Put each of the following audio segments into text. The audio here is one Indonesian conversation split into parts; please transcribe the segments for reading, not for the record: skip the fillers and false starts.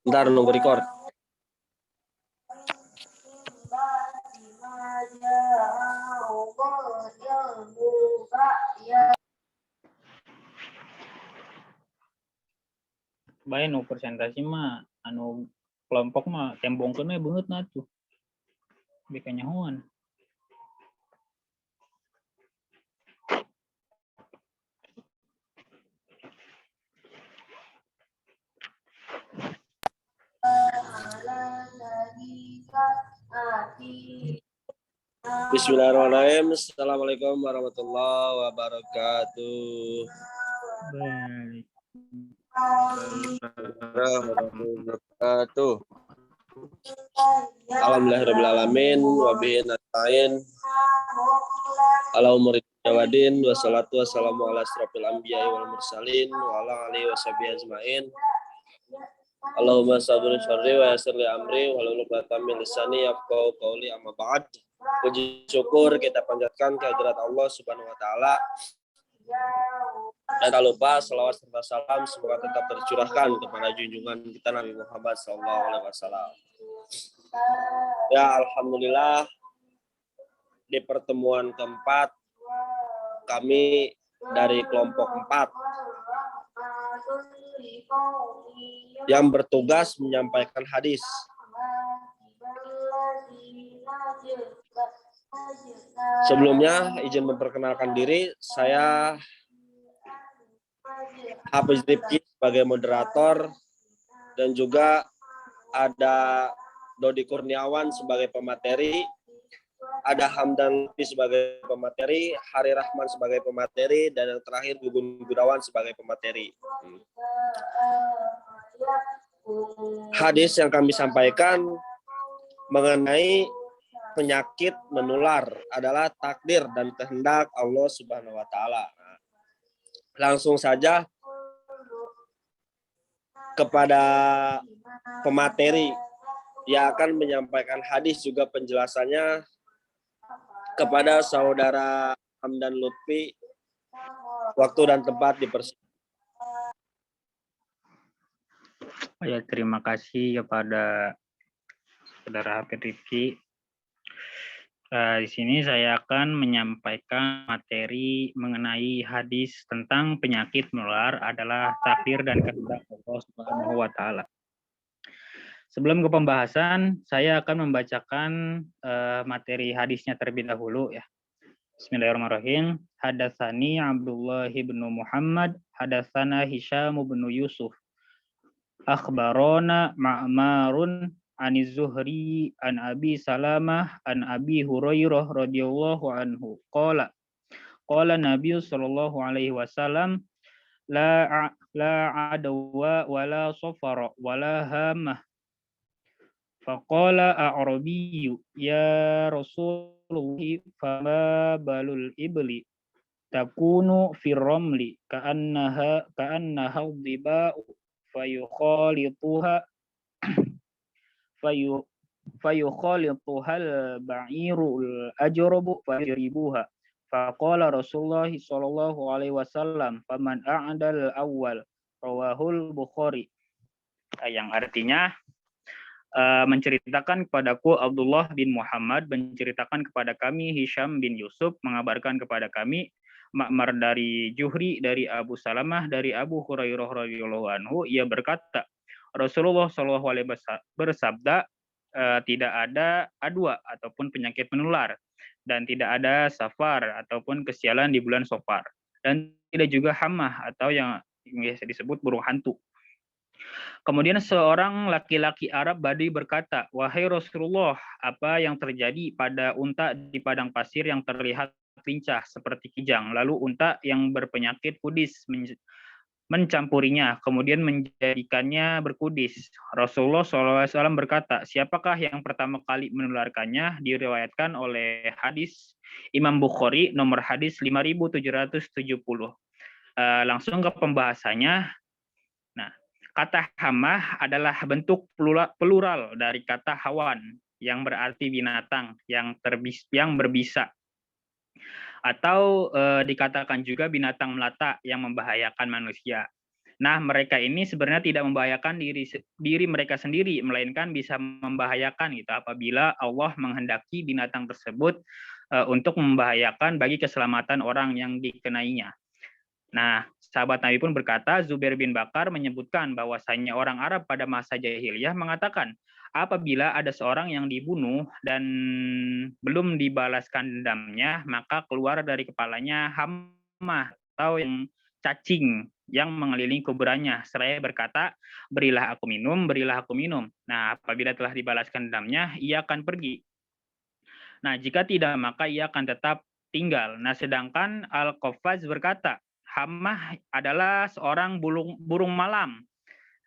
Ntar nunggu record. Bae nu presentasi mah anu kelompok mah tembongkeun we beungeut na tuh. Bika nyahoan. Bismillahirrahmanirrahim. Assalamualaikum warahmatullahi wabarakatuh. Baik. Wabarakatuh. Alhamdulillahirrahmanirrahim. Wabihi nasta'in. Ala umuri wadin. Wassalatu wassalamu ala asrofil anbiya wal mursalin. Wa ala alihi washabihi ajma'in. Allahumma sabri syarri wa yassir li amri wa lulu min lisani yafqahu qawli amma ba'd. Puji syukur kita panjatkan kehadirat Allah Subhanahu wa taala. Dan tak lupa selawat serta salam semoga tetap tercurahkan kepada junjungan kita Nabi Muhammad SAW. Ya, alhamdulillah di pertemuan keempat kami dari kelompok 4 yang bertugas menyampaikan hadis. Sebelumnya izin memperkenalkan diri, saya Hafiz Rifki sebagai moderator dan juga ada Dodi Kurniawan sebagai pemateri, ada Hamdan Lutfi sebagai pemateri, Hari Rahman sebagai pemateri, dan yang terakhir Gugun Gunawan sebagai pemateri. Hadis yang kami sampaikan mengenai penyakit menular adalah takdir dan kehendak Allah Subhanahu wa taala. Langsung saja kepada pemateri yang akan menyampaikan hadis juga penjelasannya kepada saudara Hamdan Lutfi. Waktu dan tempat dipersilakan. Ya, terima kasih kepada Saudara Hafiz Rifki. Di sini saya akan menyampaikan materi mengenai hadis tentang penyakit menular adalah takdir dan kehendak Allah Subhanahu wa taala. Sebelum ke pembahasan, saya akan membacakan materi hadisnya terlebih dahulu ya. Bismillahirrahmanirrahim. Hadatsani Abdullah bin Muhammad, hadatsana Hisham bin Yusuf. Akhbarona Ma'marun Aniz Zuhri an Abi Salamah an Abi Hurairah radhiyallahu anhu qala Nabi sallallahu alaihi wasallam la adwa wala safara wala hamah faqala a'rabiyyu ya Rasulullah fama balul ibli takunu fi ramli ka'annaha dhiba'u fayukhalituha fayukhalituhal ba'irul ajrabu fayribuha faqala Rasulullah sallallahu alaihi wasallam faman a'dal awal rawahul Bukhari. Yang artinya menceritakan kepadaku Abdullah bin Muhammad, menceritakan kepada kami Hisham bin Yusuf, mengabarkan kepada kami Ma'mar dari Juhri, dari Abu Salamah, dari Abu Hurairah radhiyallahu anhu, ia berkata Rasulullah sallallahu alaihi wasallam bersabda, tidak ada adwa ataupun penyakit menular dan tidak ada safar ataupun kesialan di bulan Safar dan tidak juga hamah atau yang biasa disebut burung hantu. Kemudian seorang laki-laki Arab Badui berkata, wahai Rasulullah, apa yang terjadi pada unta di padang pasir yang terlihat lincah seperti kijang, lalu unta yang berpenyakit kudis mencampurinya, kemudian menjadikannya berkudis. Rasulullah SAW berkata, siapakah yang pertama kali menularkannya? Diriwayatkan oleh hadis Imam Bukhari, nomor hadis 5770. Langsung ke pembahasannya. Nah, kata hamah adalah bentuk plural dari kata hawan, yang berarti binatang yang berbisa. Atau dikatakan juga binatang melata yang membahayakan manusia. Nah, mereka ini sebenarnya tidak membahayakan diri mereka sendiri, melainkan bisa membahayakan gitu apabila Allah menghendaki binatang tersebut untuk membahayakan bagi keselamatan orang yang dikenainya. Nah, sahabat Nabi pun berkata, Zubair bin Bakar menyebutkan bahwasanya orang Arab pada masa jahiliyah mengatakan, apabila ada seorang yang dibunuh dan belum dibalaskan dendamnya, maka keluar dari kepalanya hammah atau yang cacing yang mengelilingi kuburannya. Seraya berkata, berilah aku minum, berilah aku minum. Nah, apabila telah dibalaskan dendamnya, ia akan pergi. Nah, jika tidak, maka ia akan tetap tinggal. Nah, sedangkan Al-Qaffaz berkata, hammah adalah seorang burung malam,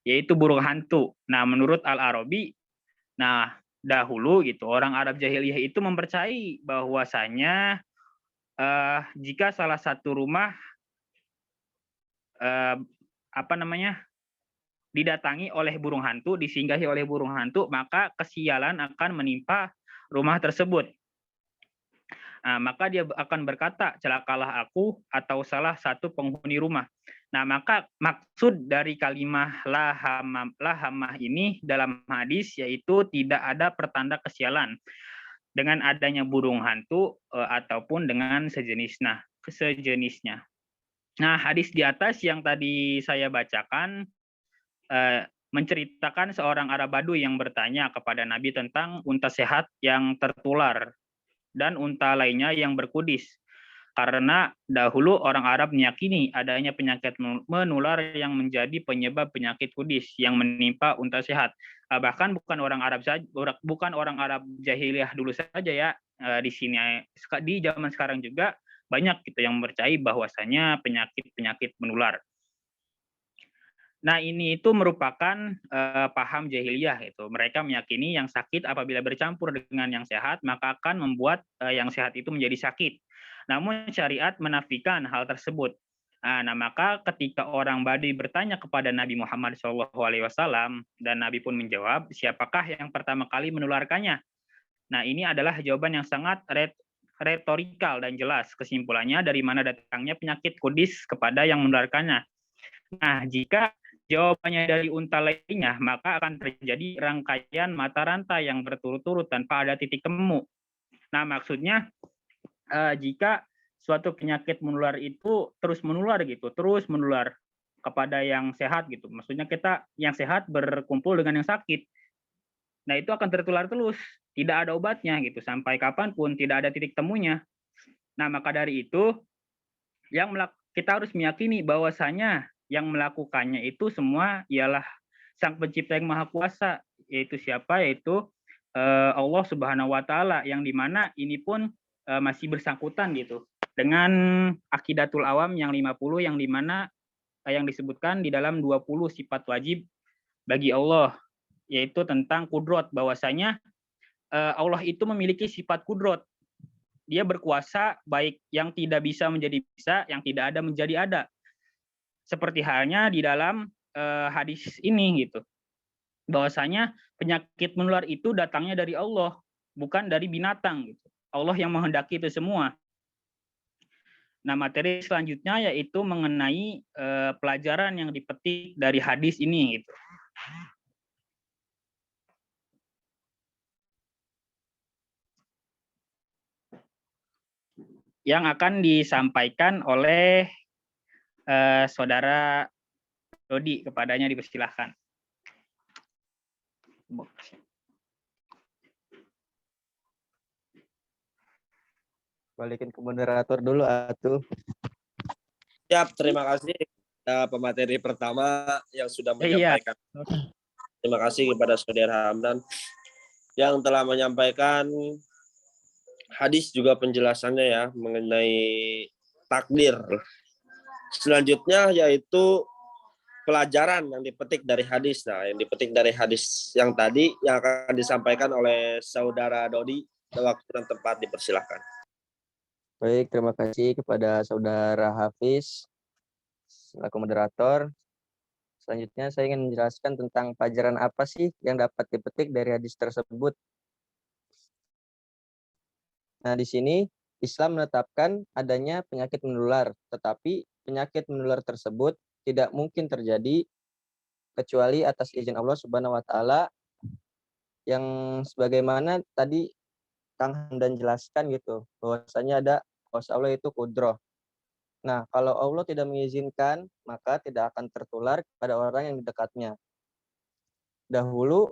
yaitu burung hantu. Nah, menurut Al-Arabi, nah dahulu gitu orang Arab jahiliyah itu mempercayai bahwasanya jika salah satu rumah eh, apa namanya didatangi oleh burung hantu, disinggahi oleh burung hantu, maka kesialan akan menimpa rumah tersebut. Nah, maka dia akan berkata, celakalah aku atau salah satu penghuni rumah. Nah, maka maksud dari kalimat lahamah ini dalam hadis yaitu tidak ada pertanda kesialan dengan adanya burung hantu ataupun dengan sejenisnya. Nah, hadis di atas yang tadi saya bacakan menceritakan seorang Arab Baduy yang bertanya kepada Nabi tentang unta sehat yang tertular dan unta lainnya yang berkudis. Karena dahulu orang Arab meyakini adanya penyakit menular yang menjadi penyebab penyakit kudis yang menimpa unta sehat. Bahkan bukan orang Arab jahiliyah dulu saja ya, di sini di zaman sekarang juga banyak gitu yang percaya bahwasanya penyakit menular. Nah, ini itu merupakan paham jahiliyah itu. Mereka meyakini yang sakit apabila bercampur dengan yang sehat, maka akan membuat yang sehat itu menjadi sakit. Namun syariat menafikan hal tersebut. Nah, maka ketika orang Badui bertanya kepada Nabi Muhammad SAW dan Nabi pun menjawab, siapakah yang pertama kali menularkannya? Nah, ini adalah jawaban yang sangat retorikal dan jelas. Kesimpulannya dari mana datangnya penyakit kudis kepada yang menularkannya. Nah, jika jawabannya dari unta lainnya, maka akan terjadi rangkaian mata rantai yang berturut-turut tanpa ada titik temu. Nah, maksudnya jika suatu penyakit menular itu terus menular kepada yang sehat gitu. Maksudnya kita yang sehat berkumpul dengan yang sakit. Nah, itu akan tertular terus, tidak ada obatnya gitu sampai kapanpun tidak ada titik temunya. Nah, maka dari itu kita harus meyakini bahwasanya yang melakukannya itu semua ialah Sang Pencipta yang Maha Kuasa, yaitu siapa? Yaitu Allah Subhanahu wa taala, yang dimana ini pun masih bersangkutan gitu dengan Aqidatul Awam yang 50, yang dimana yang disebutkan di dalam 20 sifat wajib bagi Allah, yaitu tentang kudrot, bahwasanya Allah itu memiliki sifat kudrot. Dia berkuasa baik yang tidak bisa menjadi bisa, yang tidak ada menjadi ada. Seperti halnya di dalam hadis ini gitu. Bahwasanya penyakit menular itu datangnya dari Allah, bukan dari binatang gitu. Allah yang menghendaki itu semua. Nah, materi selanjutnya yaitu mengenai pelajaran yang dipetik dari hadis ini gitu. Yang akan disampaikan oleh saudara Dodi, kepadanya dipersilahkan. Balikin ke moderator dulu atuh. Siap, terima kasih pemateri pertama yang sudah menyampaikan. Terima kasih kepada Saudara Hamdan yang telah menyampaikan hadis juga penjelasannya ya mengenai takdir. Selanjutnya yaitu pelajaran yang dipetik dari hadis. Nah, yang dipetik dari hadis yang tadi yang akan disampaikan oleh Saudara Dodi. Waktu dan tempat dipersilahkan. Baik, terima kasih kepada Saudara Hafiz selaku moderator. Selanjutnya saya ingin menjelaskan tentang pelajaran apa sih yang dapat dipetik dari hadis tersebut. Nah, di sini Islam menetapkan adanya penyakit menular, tetapi penyakit menular tersebut tidak mungkin terjadi kecuali atas izin Allah Subhanahu wa taala, yang sebagaimana tadi Kang Hamdan jelaskan gitu, bahwasanya ada kuasa Allah itu kudroh. Nah, kalau Allah tidak mengizinkan, maka tidak akan tertular kepada orang yang di dekatnya. Dahulu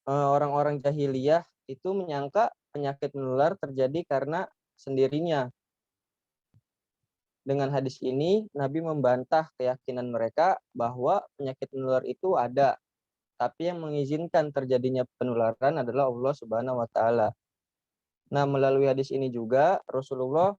orang-orang jahiliyah itu menyangka penyakit menular terjadi karena sendirinya. Dengan hadis ini, Nabi membantah keyakinan mereka bahwa penyakit menular itu ada, tapi yang mengizinkan terjadinya penularan adalah Allah Subhanahu wa taala. Nah, melalui hadis ini juga Rasulullah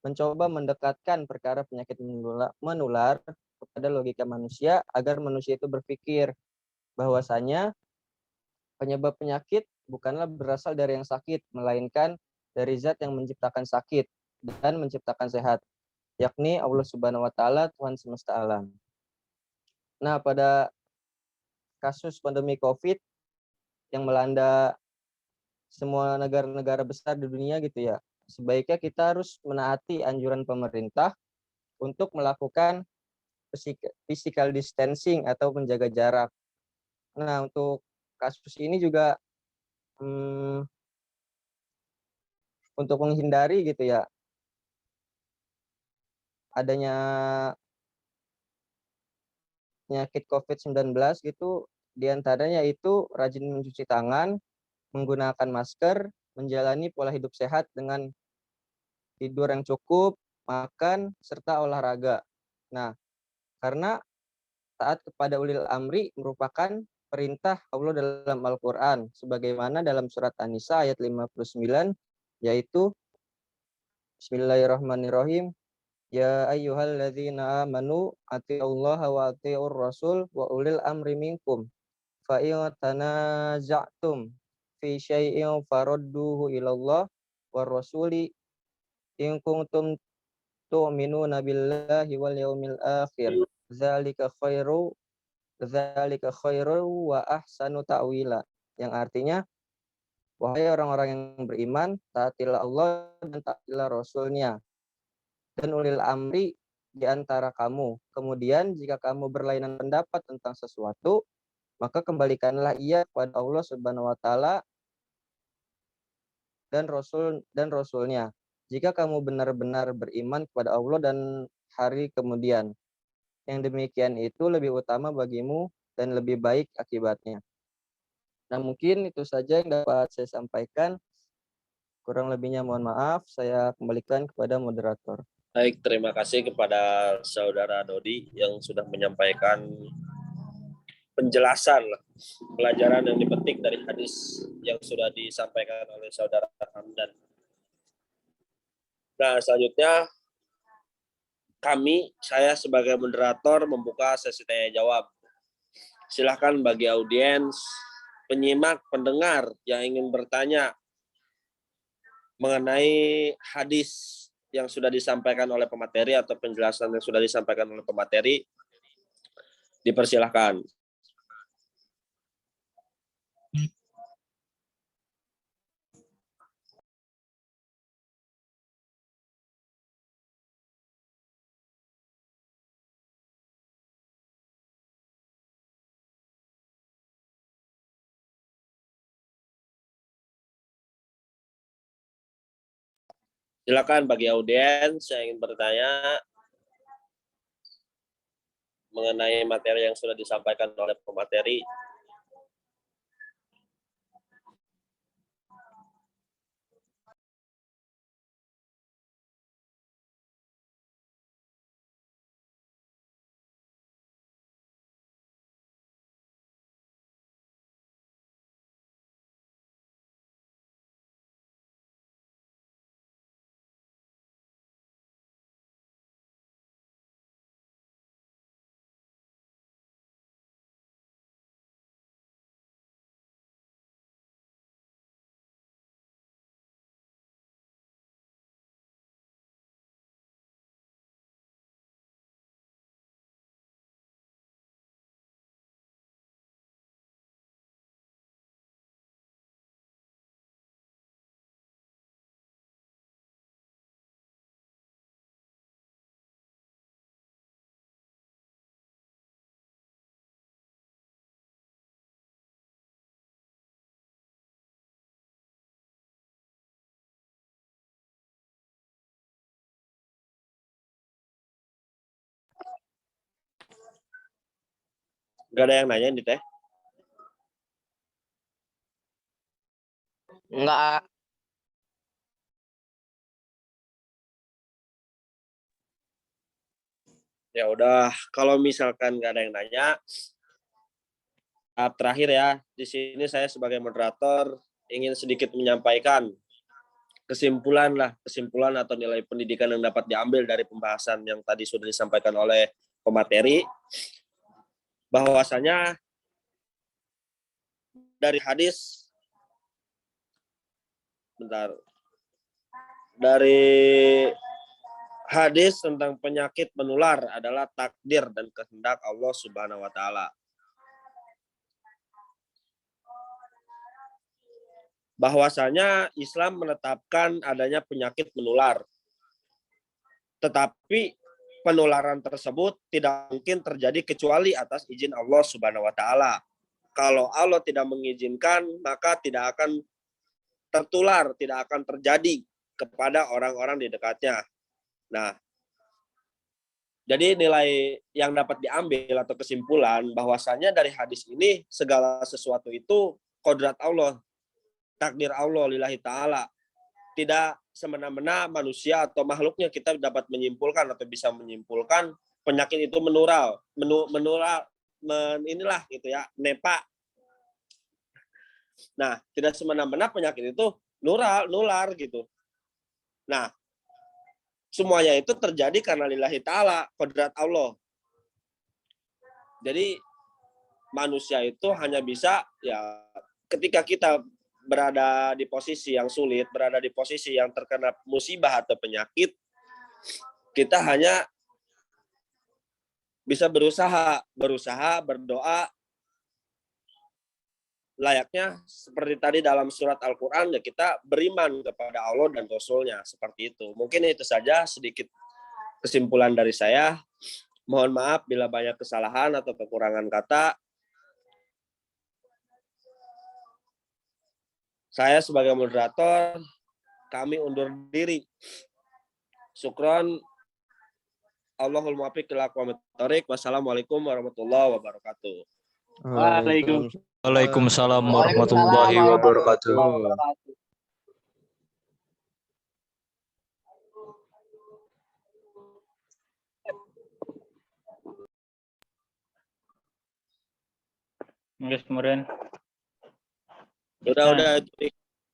mencoba mendekatkan perkara penyakit menular kepada logika manusia agar manusia itu berpikir bahwasanya penyebab penyakit bukanlah berasal dari yang sakit, melainkan dari zat yang menciptakan sakit dan menciptakan sehat, yakni Allah Subhanahu wa taala, Tuhan semesta alam. Nah, pada kasus pandemi Covid yang melanda semua negara-negara besar di dunia gitu ya, sebaiknya kita harus menaati anjuran pemerintah untuk melakukan physical distancing atau menjaga jarak. Nah, untuk kasus ini juga untuk menghindari gitu ya adanya penyakit COVID-19 gitu, diantaranya itu rajin mencuci tangan, menggunakan masker, menjalani pola hidup sehat dengan tidur yang cukup, makan, serta olahraga. Nah, karena taat kepada ulil amri merupakan perintah Allah dalam Al-Quran, sebagaimana dalam surat An-Nisa ayat 59, yaitu Bismillahirrahmanirrahim, Ya ayyuhalladzina amanu atiullaha wa atiur rasul wa ulil amri minkum fa in tanaza'tum fi syai'in farudduhu ilallah war rasuli in kuntum tu'minuna billahi wal yaumil akhir dzalika khairu wa ahsanu ta'wila, yang artinya, wahai orang-orang yang beriman, taatilah Allah dan taatilah Rasulnya dan ulil amri di antara kamu. Kemudian jika kamu berlainan pendapat tentang sesuatu, maka kembalikanlah ia kepada Allah Subhanahu wa taala dan Rasulnya. Jika kamu benar-benar beriman kepada Allah dan hari kemudian, yang demikian itu lebih utama bagimu dan lebih baik akibatnya. Nah, mungkin itu saja yang dapat saya sampaikan. Kurang lebihnya mohon maaf. Saya kembalikan kepada moderator. Baik, terima kasih kepada Saudara Dodi yang sudah menyampaikan penjelasan pelajaran yang dipetik dari hadis yang sudah disampaikan oleh Saudara Hamdan. Nah, selanjutnya saya sebagai moderator membuka sesi tanya jawab. Silakan bagi audiens, penyimak, pendengar yang ingin bertanya mengenai hadis yang sudah disampaikan oleh pemateri atau penjelasan yang sudah disampaikan oleh pemateri, dipersilahkan. Silakan bagi audiens yang ingin bertanya mengenai materi yang sudah disampaikan oleh pemateri. Gak ada yang nanya nih teh? Enggak. Ya udah, kalau misalkan gak ada yang nanya, tahap terakhir ya. Di sini saya sebagai moderator ingin sedikit menyampaikan kesimpulan atau nilai pendidikan yang dapat diambil dari pembahasan yang tadi sudah disampaikan oleh pemateri, bahwasanya dari hadis, dari hadis tentang penyakit menular adalah takdir dan kehendak Allah Subhanahu wa taala. Bahwasanya Islam menetapkan adanya penyakit menular. Tetapi penularan tersebut tidak mungkin terjadi kecuali atas izin Allah Subhanahu wa taala. Kalau Allah tidak mengizinkan, maka tidak akan tertular, tidak akan terjadi kepada orang-orang di dekatnya. Nah, jadi nilai yang dapat diambil atau kesimpulan bahwasanya dari hadis ini segala sesuatu itu kodrat Allah, takdir Allah lillahi ta'ala. Tidak semena-mena manusia atau makhluknya kita dapat menyimpulkan atau bisa menyimpulkan penyakit itu inilah gitu ya, nepa. Nah, tidak semena-mena penyakit itu nular gitu. Nah, semuanya itu terjadi karena lillahi ta'ala, kodrat Allah. Jadi manusia itu hanya bisa ya ketika kita berada di posisi yang sulit, berada di posisi yang terkena musibah atau penyakit, kita hanya bisa berusaha, berdoa, layaknya seperti tadi dalam surat Al-Quran, ya kita beriman kepada Allah dan Rasul-Nya, seperti itu. Mungkin itu saja sedikit kesimpulan dari saya. Mohon maaf bila banyak kesalahan atau kekurangan kata. Saya sebagai moderator, kami undur diri. Syukron. Allahul muwaffiq ila aqwamit thoriq. Wassalamualaikum warahmatullahi wabarakatuh. Waalaikumsalam warahmatullahi wabarakatuh. Guys, kemudian. Udah,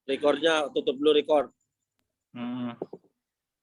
recordnya tutup dulu record.